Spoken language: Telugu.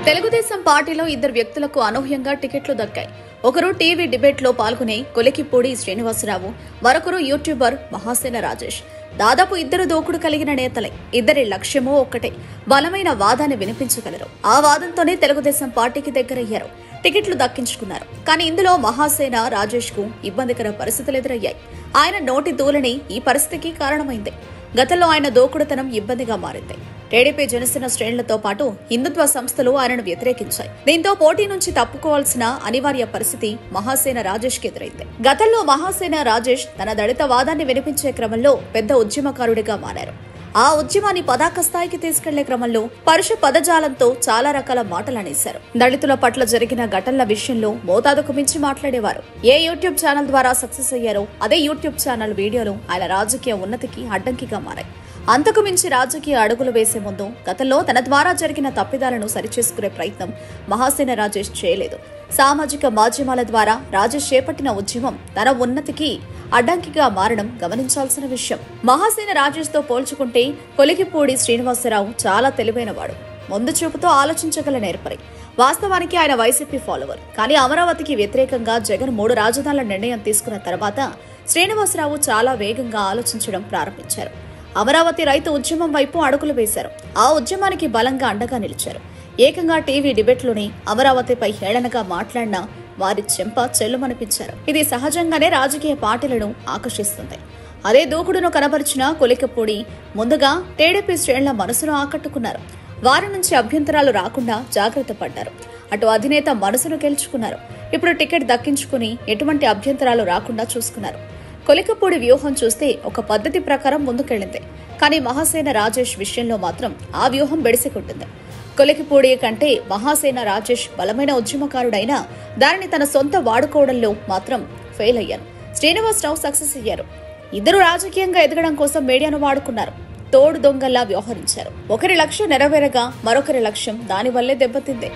తెలుగుదేశం పార్టీలో ఇద్దరు వ్యక్తులకు అనూహ్యంగా టికెట్లు దక్కాయి. ఒకరు టీవీ డిబేట్ లో పాల్గొనే కొలికిపూడి శ్రీనివాసరావు, మరొకరు యూట్యూబర్ మహాసేన రాజేష్. దాదాపు ఇద్దరు దూకుడు కలిగిన నేతలే. ఇద్దరి లక్ష్యమూ ఒక్కటే, బలమైన వాదాన్ని వినిపించగలరు. ఆ వాదంతోనే తెలుగుదేశం పార్టీకి దగ్గరయ్యారు, టికెట్లు దక్కించుకున్నారు. కానీ ఇందులో మహాసేన రాజేష్ కు ఇబ్బందికర పరిస్థితులు ఎదురయ్యాయి. ఆయన నోటి దూలని ఈ పరిస్థితికి కారణమైంది. గతంలో ఆయన దూకుడుతనం ఇబ్బందిగా మారింది. టీడీపీ జనసేన శ్రేణులతో పాటు హిందుత్వ సంస్థలు ఆయనను వ్యతిరేకించాయి. దీంతో పోటీ నుంచి తప్పుకోవాల్సిన అనివార్య పరిస్థితి మహాసేన రాజేష్ కి ఎదురైంది. గతంలో మహాసేన రాజేష్ తన దళిత వాదాన్ని వినిపించే క్రమంలో పెద్ద ఉద్యమకారుడిగా మారారు. ఆ ఉద్యమాన్ని పతాక స్థాయికి తీసుకెళ్లే క్రమంలో పరుష పదజాలంతో చాలా రకాల మాటలు అనేశారు. దళితుల పట్ల జరిగిన ఘటనల విషయంలో మోతాదుకు మించి మాట్లాడేవారు. ఏ యూట్యూబ్ ఛానల్ ద్వారా సక్సెస్ అయ్యారో అదే యూట్యూబ్ ఛానల్ వీడియోలు ఆయన రాజకీయ ఉన్నతికి అడ్డంకిగా మారాయి. అంతకు మించి రాజకీయ అడుగులు వేసే ముందు గతంలో తన ద్వారా జరిగిన తప్పిదాలను సరిచేసుకునే ప్రయత్నం మహాసేన రాజేష్ చేయలేదు. సామాజిక మాధ్యమాల ద్వారా రాజేష్ చేపట్టిన ఉద్యమం తన ఉన్నతికి అడ్డంకిగా మారడం గమనించాల్సిన విషయం. మహాసేన రాజేష్ తో పోల్చుకుంటే కొలికిపూడి శ్రీనివాసరావు చాలా తెలివైనవాడు, ముందు చూపుతో ఆలోచించగల నేర్పరి. వాస్తవానికి ఆయన వైసీపీ ఫాలోవర్. కానీ అమరావతికి వ్యతిరేకంగా జగన్ 3 రాజధానుల నిర్ణయం తీసుకున్న తర్వాత శ్రీనివాసరావు చాలా వేగంగా ఆలోచించడం ప్రారంభించారు. అమరావతి రైతు ఉద్యమం వైపు అడుగులు వేశారు. ఆ ఉద్యమానికి బలంగా అండగా నిలిచారు. ఏకంగా టీవీ డిబేట్లోని అమరావతిపై హేళనగా మాట్లాడిన వారి చెంప చెల్లుమనిపించారు. ఇది సహజంగానే రాజకీయ పార్టీలను ఆకర్షిస్తుంది. అదే దూకుడును కనబరిచిన కొలికిపూడి ముందుగా టీడీపీ శ్రేణుల మనసును ఆకట్టుకున్నారు. వారి నుంచి అభ్యంతరాలు రాకుండా జాగ్రత్త పడ్డారు. అటు అధినేత మనసును గెలుచుకున్నారు. ఇప్పుడు టికెట్ దక్కించుకుని ఎటువంటి అభ్యంతరాలు రాకుండా చూసుకున్నారు. కొలికిపూడి వ్యూహం చూస్తే ఒక పద్ధతి ప్రకారం ముందుకెళ్లింది. కానీ మహాసేన రాజేష్ విషయంలో మాత్రం ఆ వ్యూహం బెడిసికొట్టింది. కొలికిపూడి కంటే మహాసేన రాజేష్ బలమైన ఉద్యమకారుడైనా దానిని తన సొంత వాడుకోవడంలో మాత్రం ఫెయిల్ అయ్యారు. శ్రీనివాసరావు సక్సెస్ అయ్యారు. ఇద్దరు రాజకీయంగా ఎదగడం కోసం మీడియాను వాడుకున్నారు. తోడు దొంగల్లా వ్యవహరించారు. ఒకరి లక్ష్యం నెరవేరగా మరొకరి లక్ష్యం దానివల్లే దెబ్బతింది.